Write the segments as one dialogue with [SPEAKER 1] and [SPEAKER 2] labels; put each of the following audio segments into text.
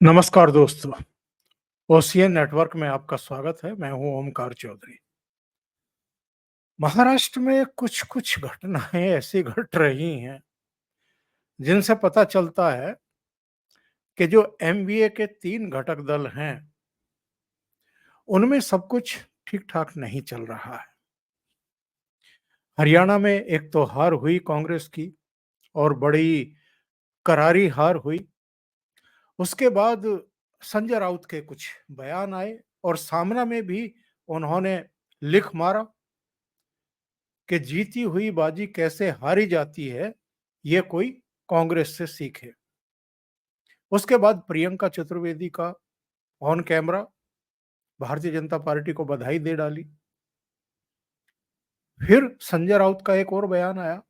[SPEAKER 1] नमस्कार दोस्तों, ocean network में आपका स्वागत है। मैं हूं ओमकार चौधरी। महाराष्ट्र में कुछ-कुछ घटनाएं ऐसी घट रही हैं, जिनसे पता चलता है कि जो एमबीए के 3 घटक दल हैं, उनमें सब कुछ ठीक-ठाक नहीं चल रहा है। हरियाणा में एक तो हार हुई कांग्रेस की और बड़ी करारी हार हुई। उसके बाद संजय राउत के कुछ बयान आए और सामना में भी उन्होंने लिख मारा कि जीती हुई बाजी कैसे हारी जाती है, ये कोई कांग्रेस से सीखे। उसके बाद प्रियंका चतुर्वेदी का on camera Bharatiya Janata party को बधाई दे डाली। फिर संजय राउत का एक और बयान आया,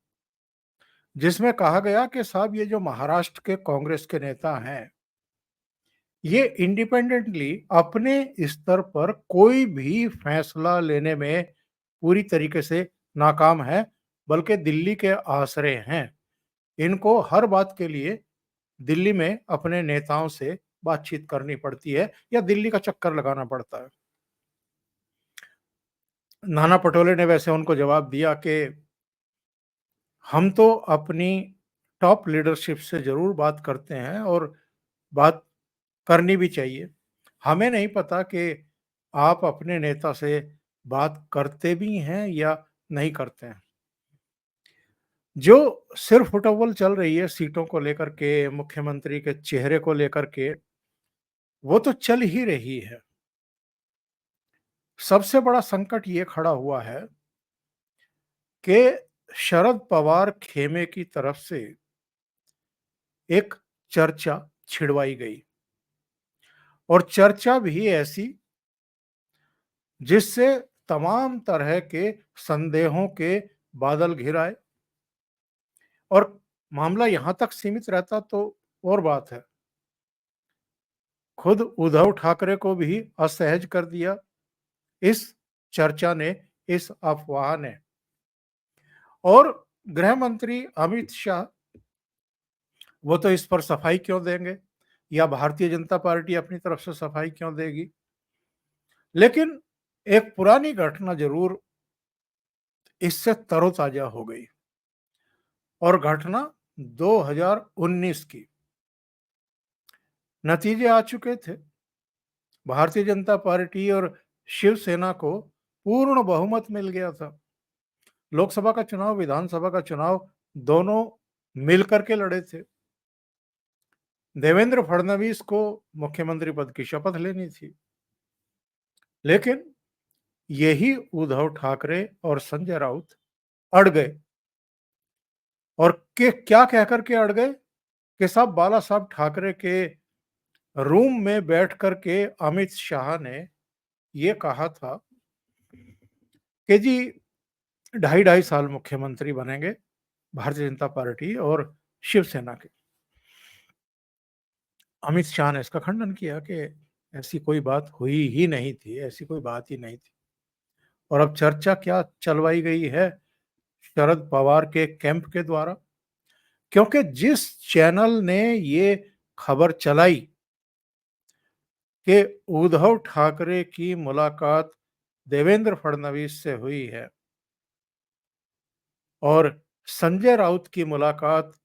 [SPEAKER 1] जिसमें कहा गया कि साहब ये जो महाराष्ट्र के कांग्रेस के नेता हैं, ये इंडिपेंडेंटली अपने स्तर पर कोई भी फैसला लेने में पूरी तरीके से नाकाम है, बल्कि दिल्ली के आसरे हैं। इनको हर बात के लिए दिल्ली में अपने नेताओं से बातचीत करनी पड़ती है या दिल्ली का चक्कर लगाना पड़ता है। नाना पटोले ने वैसे उनको जवाब दिया कि हम तो अपनी टॉप लीडरशिप से ज़रूर बात करते हैं और बात करनी भी चाहिए। हमें नहीं पता कि आप अपने नेता से बात करते भी हैं या नहीं करते हैं। जो सिर-फुटअव्वल चल रही है सीटों को लेकर के, मुख्यमंत्री के चेहरे को लेकर के, वो तो चल ही रही है। सबसे बड़ा संकट ये खड़ा हुआ है कि शरद पवार खेमे की तरफ से एक चर्चा छिड़वाई गई और चर्चा भी ऐसी जिससे तमाम तरह के संदेहों के बादल घिर आए और मामला यहां तक सीमित रहता तो और बात है। खुद उद्धव ठाकरे को भी असहज कर दिया इस चर्चा ने, इस अफवाह ने। और गृह मंत्री अमित शाह, वो तो इस पर सफाई क्यों देंगे या भारतीय जनता पार्टी अपनी तरफ से सफाई क्यों देगी। लेकिन एक पुरानी घटना जरूर इससे तरोताजा हो गई और घटना 2019 की। नतीजे आ चुके थे। भारतीय जनता पार्टी और शिवसेना को पूर्ण बहुमत मिल गया था। लोकसभा का चुनाव, विधानसभा का चुनाव दोनों मिलकर के लड़े थे। देवेंद्र फडणवीस को मुख्यमंत्री पद की शपथ लेनी थी, लेकिन यही उद्धव ठाकरे और संजय राउत अड़ गए। और के क्या कहकर के अड़ गए कि साहब बाला साहब ठाकरे के रूम में बैठ कर के अमित शाह ने ये कहा था कि जी 2.5 साल मुख्यमंत्री बनेंगे भारतीय जनता पार्टी और शिवसेना के। अमित शाह ने इसका खंडन किया कि ऐसी कोई बात हुई ही नहीं थी, ऐसी कोई बात ही नहीं थी। और अब चर्चा क्या चलवाई गई है शरद पवार के कैंप के द्वारा, क्योंकि जिस चैनल ने ये खबर चलाई कि उद्धव ठाकरे की मुलाकात देवेंद्र फडणवीस से हुई है और संजय राउत की मुलाकात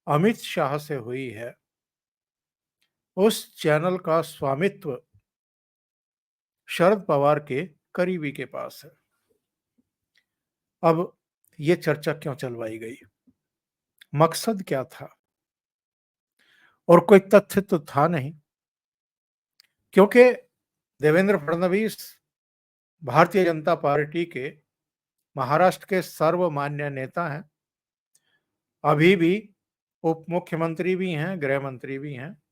[SPEAKER 1] अमित शाह से हुई है, उस चैनल का स्वामित्व शरद पवार के करीबी के पास है। अब ये चर्चा क्यों चलवाई गई, मकसद क्या था? और कोई तथ्य तो था नहीं, क्योंकि देवेंद्र फडणवीस भारतीय जनता पार्टी के महाराष्ट्र के सर्वमान्य नेता हैं। अभी भी उप मुख्यमंत्री भी हैं, गृह मंत्री भी हैं।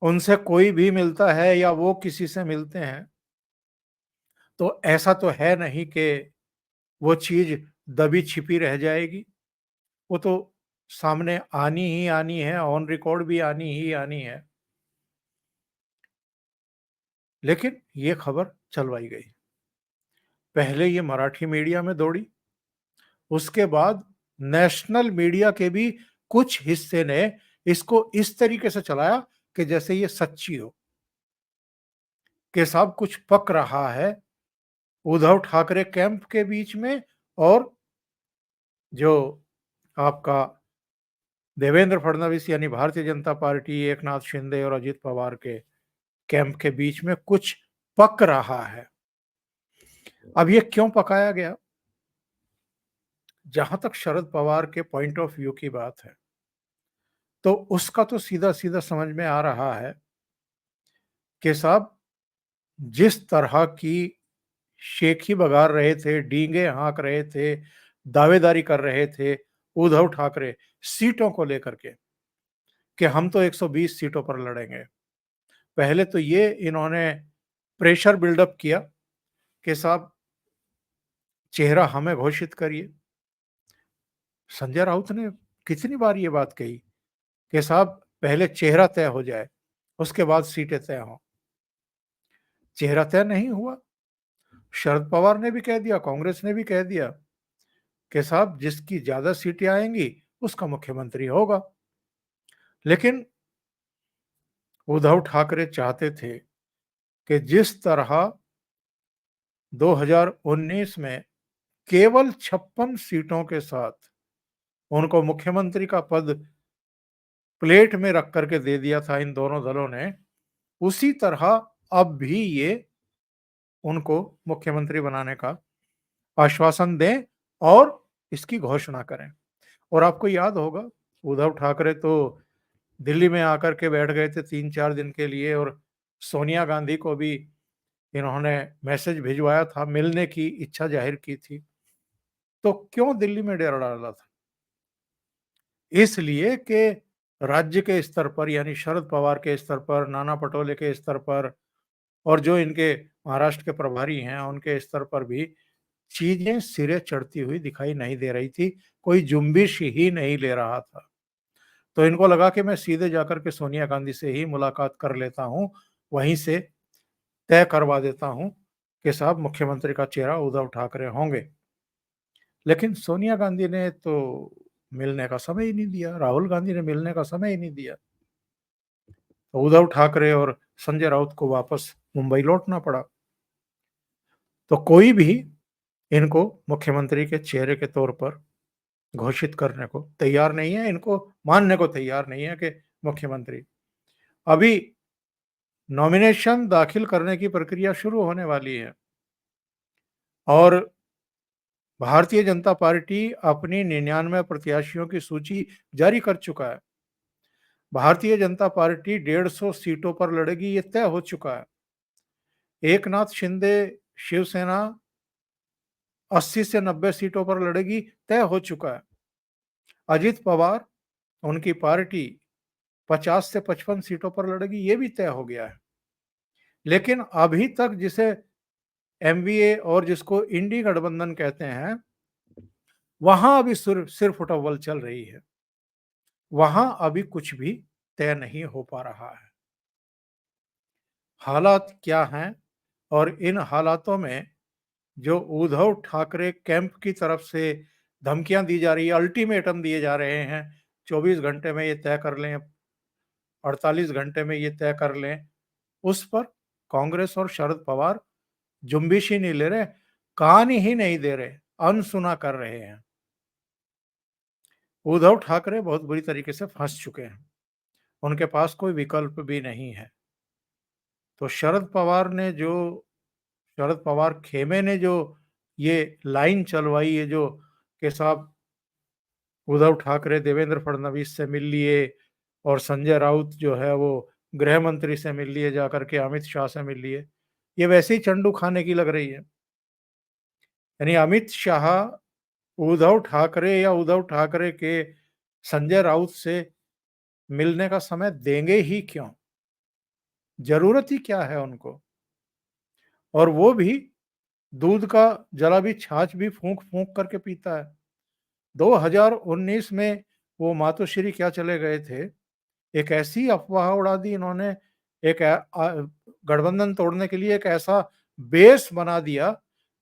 [SPEAKER 1] उनसे कोई भी मिलता है या वो किसी से मिलते हैं, तो ऐसा तो है नहीं कि वो चीज दबी छिपी रह जाएगी। वो तो सामने आनी ही आनी है, ऑन रिकॉर्ड भी आनी ही आनी है। लेकिन ये खबर चलवाई गई। पहले ये मराठी मीडिया में दौड़ी, उसके बाद नेशनल मीडिया के भी कुछ हिस्से ने इसको इस तरीके से चलाया कि जैसे ये सच्ची हो कि साहब कुछ पक रहा है उद्धव ठाकरे कैंप के बीच में और जो आपका देवेंद्र फडणवीस यानी भारतीय जनता पार्टी, एकनाथ शिंदे और अजित पवार के कैंप के बीच में कुछ पक रहा है। अब ये क्यों पकाया गया? जहां तक शरद पवार के पॉइंट ऑफ व्यू की बात है, तो उसका तो सीधा-सीधा समझ में आ रहा है कि साहब जिस तरह की शेखी बघार रहे थे, डींगे हाँक रहे थे, दावेदारी कर रहे थे उद्धव ठाकरे सीटों को लेकर के कि हम तो 120 सीटों पर लड़ेंगे। पहले तो ये इन्होंने प्रेशर बिल्डअप किया कि साहब चेहरा हमें घोषित करिए। संजय राउत ने कितनी बार ये बात कही कि साहब पहले चेहरा तय हो जाए, उसके बाद सीटें तय हों। चेहरा तय नहीं हुआ। शरद पवार ने भी कह दिया, कांग्रेस ने भी कह दिया कि साहब जिसकी ज्यादा सीटें आएंगी उसका मुख्यमंत्री होगा। लेकिन उद्धव ठाकरे चाहते थे कि जिस तरह 2019 में केवल 56 सीटों के साथ उनको मुख्यमंत्री का पद प्लेट में रख करके दे दिया था इन दोनों दलों ने, उसी तरह अब भी ये उनको मुख्यमंत्री बनाने का आश्वासन दें और इसकी घोषणा करें। और आपको याद होगा उद्धव ठाकरे तो दिल्ली में आकर के बैठ गए थे 3-4 दिन के लिए और सोनिया गांधी को भी इन्होंने मैसेज भिजवाया था, मिलने की इच्छा जाहिर की थी। तो क्यों दिल्ली में डेरा डाला था? इसलिए कि राज्य के स्तर पर यानी शरद पवार के स्तर पर, नाना पटोले के स्तर पर और जो इनके महाराष्ट्र के प्रभारी हैं, उनके स्तर पर भी चीजें सिरे चढ़ती हुई दिखाई नहीं दे रही थी। कोई जुम्बिश ही नहीं ले रहा था। तो इनको लगा कि मैं सीधे जाकर के सोनिया गांधी से ही मुलाकात कर लेता हूँ, वहीं से तय करवा देता हूँ कि साहब मुख्यमंत्री का चेहरा उद्धव ठाकरे होंगे। लेकिन सोनिया गांधी ने तो मिलने का समय ही नहीं दिया, राहुल गांधी ने मिलने का समय ही नहीं दिया। तो उद्धव ठाकरे और संजय राउत को वापस मुंबई लौटना पड़ा। तो कोई भी इनको मुख्यमंत्री के चेहरे के तौर पर घोषित करने को तैयार नहीं है, इनको मानने को तैयार नहीं है कि मुख्यमंत्री। अभी नॉमिनेशन दाखिल करने की प्रक्रिया शुरू होने वाली है और भारतीय जनता पार्टी अपनी 99 प्रत्याशियों की सूची जारी कर चुका है। भारतीय जनता पार्टी 150 सीटों पर लड़ेगी, ये तय हो चुका है। एकनाथ शिंदे शिवसेना 80 से 90 सीटों पर लड़ेगी, तय हो चुका है। अजित पवार उनकी पार्टी 50 से 55 सीटों पर लड़ेगी, ये भी तय हो गया है। लेकिन अभी तक जिसे एमवीए और जिसको इंडी गठबंधन कहते हैं, वहां अभी सिर्फ उटव्वल चल रही है। वहां अभी कुछ भी तय नहीं हो पा रहा है। हालात क्या हैं और इन हालातों में जो उद्धव ठाकरे कैंप की तरफ से धमकियां दी जा रही है, अल्टीमेटम दिए जा रहे हैं, 24 घंटे में ये तय कर लें, 48 घंटे में ये तय कर लें, उस पर कांग्रेस और शरद पवार जुम्बिश ही नहीं ले रहे, कान ही नहीं दे रहे, अनसुना कर रहे हैं। उद्धव ठाकरे बहुत बुरी तरीके से फंस चुके हैं, उनके पास कोई विकल्प भी नहीं है। तो शरद पवार खेमे ने जो ये लाइन चलवाई है, जो कि साहब उद्धव ठाकरे देवेंद्र फडणवीस से मिल लिए और संजय राउत जो है वो गृह मंत्री से मिल लिए, जाकर के अमित शाह से मिल लिए, ये वैसे ही चंडू खाने की लग रही है। यानी अमित शाह उद्धव ठाकरे या उद्धव ठाकरे के संजय राउत से मिलने का समय देंगे ही क्यों? जरूरत ही क्या है उनको? और वो भी दूध का जला भी छाछ भी फूंक फूंक करके पीता है। 2019 में वो मातोश्री क्या चले गए थे, एक ऐसी अफवाह उड़ा दी इन्होंने, एक गठबंधन तोड़ने के लिए एक ऐसा बेस बना दिया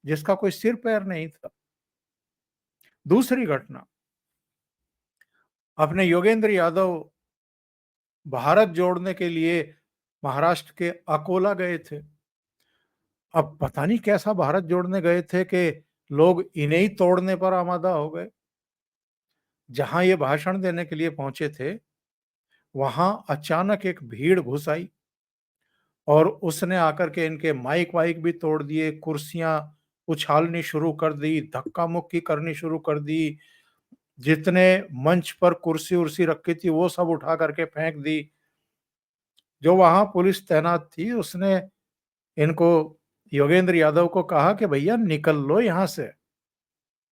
[SPEAKER 1] जिसका कोई सिर पैर नहीं था। दूसरी घटना, अपने योगेंद्र यादव भारत जोड़ने के लिए महाराष्ट्र के अकोला गए थे। अब पता नहीं कैसा भारत जोड़ने गए थे कि लोग इन्हें ही तोड़ने पर आमादा हो गए। जहां ये भाषण देने के लिए पहुंचे थे, वहां अचानक एक भीड़ घुस आई और उसने आकर के इनके माइक वाइक भी तोड़ दिए, कुर्सियां उछालनी शुरू कर दी, धक्का मुक्की करनी शुरू कर दी। जितने मंच पर कुर्सी उर्सी रखी थी वो सब उठा करके फेंक दी। जो वहां पुलिस तैनात थी उसने इनको, योगेंद्र यादव को कहा कि भैया निकल लो यहां से,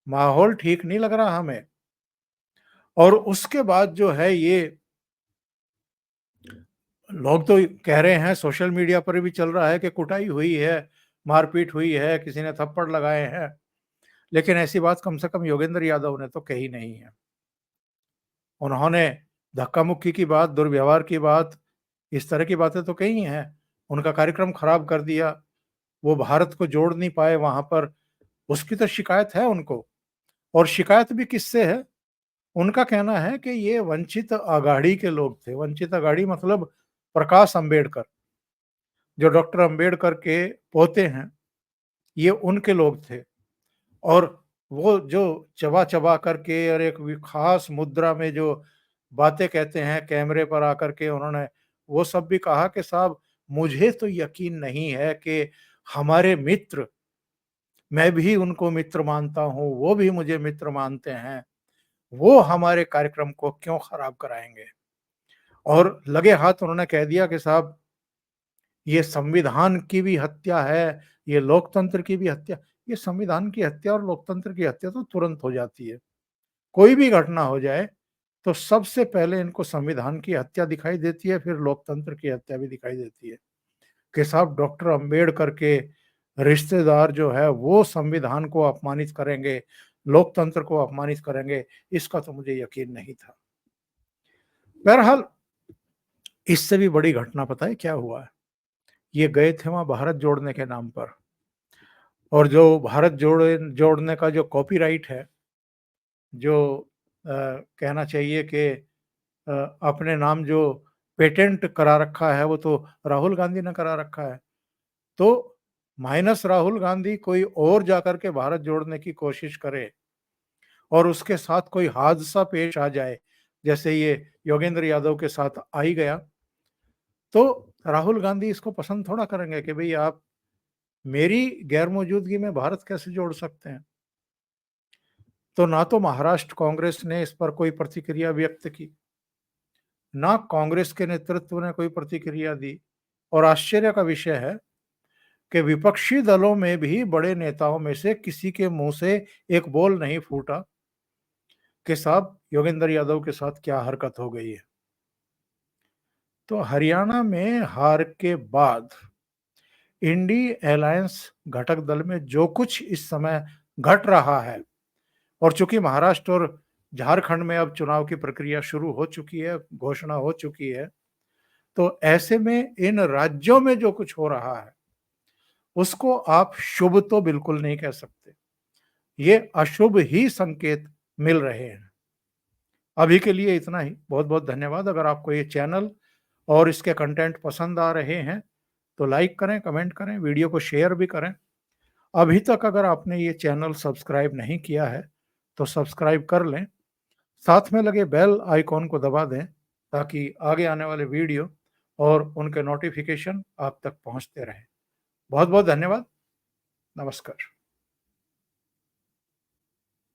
[SPEAKER 1] माहौल ठीक नहीं लग रहा हमें। और उसके बाद जो है ये लोग तो कह रहे हैं, सोशल मीडिया पर भी चल रहा है कि कुटाई हुई है, मारपीट हुई है, किसी ने थप्पड़ लगाए हैं। लेकिन ऐसी बात कम से कम योगेंद्र यादव ने तो कही नहीं है। उन्होंने धक्का मुक्की की बात, दुर्व्यवहार की बात, इस तरह की बातें तो कही हैं। उनका कार्यक्रम खराब कर दिया, वो भारत को जोड़ नहीं पाए वहां पर, उसकी तो शिकायत है उनको। और शिकायत भी किससे है? उनका कहना है कि ये वंचित अघाड़ी के लोग थे। वंचित अघाड़ी मतलब प्रकाश अंबेडकर, जो डॉक्टर अंबेडकर के पोते हैं, ये उनके लोग थे। और वो जो चबा चबा करके और एक खास मुद्रा में जो बातें कहते हैं कैमरे पर आकर के, उन्होंने वो सब भी कहा कि साहब मुझे तो यकीन नहीं है कि हमारे मित्र, मैं भी उनको मित्र मानता हूँ, वो भी मुझे मित्र मानते हैं, वो हमारे कार्यक्रम को क्यों खराब कराएंगे। और लगे हाथ उन्होंने कह दिया कि साहब ये संविधान की भी हत्या है, ये लोकतंत्र की भी हत्या। ये संविधान की हत्या और लोकतंत्र की हत्या तो तुरंत हो जाती है। कोई भी घटना हो जाए तो सबसे पहले इनको संविधान की हत्या दिखाई देती है, फिर लोकतंत्र की हत्या भी दिखाई देती है। कि साहब डॉक्टर अंबेडकर के रिश्तेदार जो है वो संविधान को अपमानित करेंगे, लोकतंत्र को अपमानित करेंगे, इसका तो मुझे यकीन नहीं था। बहरहाल इससे भी बड़ी घटना पता है क्या हुआ है? ये गए थे वहां भारत जोड़ने के नाम पर, और जो भारत जोड़ने का जो कॉपीराइट है, जो कहना चाहिए कि अपने नाम जो पेटेंट करा रखा है वो तो राहुल गांधी ने करा रखा है। तो माइनस राहुल गांधी कोई और जाकर के भारत जोड़ने की कोशिश करे और उसके साथ कोई हादसा पेश आ जाए, जैसे ये योगेंद्र यादव के साथ आ ही गया, तो राहुल गांधी इसको पसंद थोड़ा करेंगे कि भाई आप मेरी गैर मौजूदगी में भारत कैसे जोड़ सकते हैं। तो ना तो महाराष्ट्र कांग्रेस ने इस पर कोई प्रतिक्रिया व्यक्त की, ना कांग्रेस के नेतृत्व ने कोई प्रतिक्रिया दी। और आश्चर्य का विषय है कि विपक्षी दलों में भी बड़े नेताओं में से किसी के मुंह से एक बोल नहीं फूटा कि साहब योगेंद्र यादव के साथ क्या हरकत हो गई है। तो हरियाणा में हार के बाद इंडी अलायंस घटक दल में जो कुछ इस समय घट रहा है, और चूंकि महाराष्ट्र और झारखंड में अब चुनाव की प्रक्रिया शुरू हो चुकी है, घोषणा हो चुकी है, तो ऐसे में इन राज्यों में जो कुछ हो रहा है उसको आप शुभ तो बिल्कुल नहीं कह सकते, ये अशुभ ही संकेत मिल रहे हैं। अभी के लिए इतना ही। बहुत बहुत धन्यवाद। अगर आपको ये चैनल और इसके कंटेंट पसंद आ रहे हैं तो लाइक करें, कमेंट करें, वीडियो को शेयर भी करें। अभी तक अगर आपने ये चैनल सब्सक्राइब नहीं किया है तो सब्सक्राइब कर लें, साथ में लगे बेल आइकॉन को दबा दें ताकि आगे आने वाले वीडियो और उनके नोटिफिकेशन आप तक पहुंचते रहें। बहुत बहुत धन्यवाद। नमस्कार।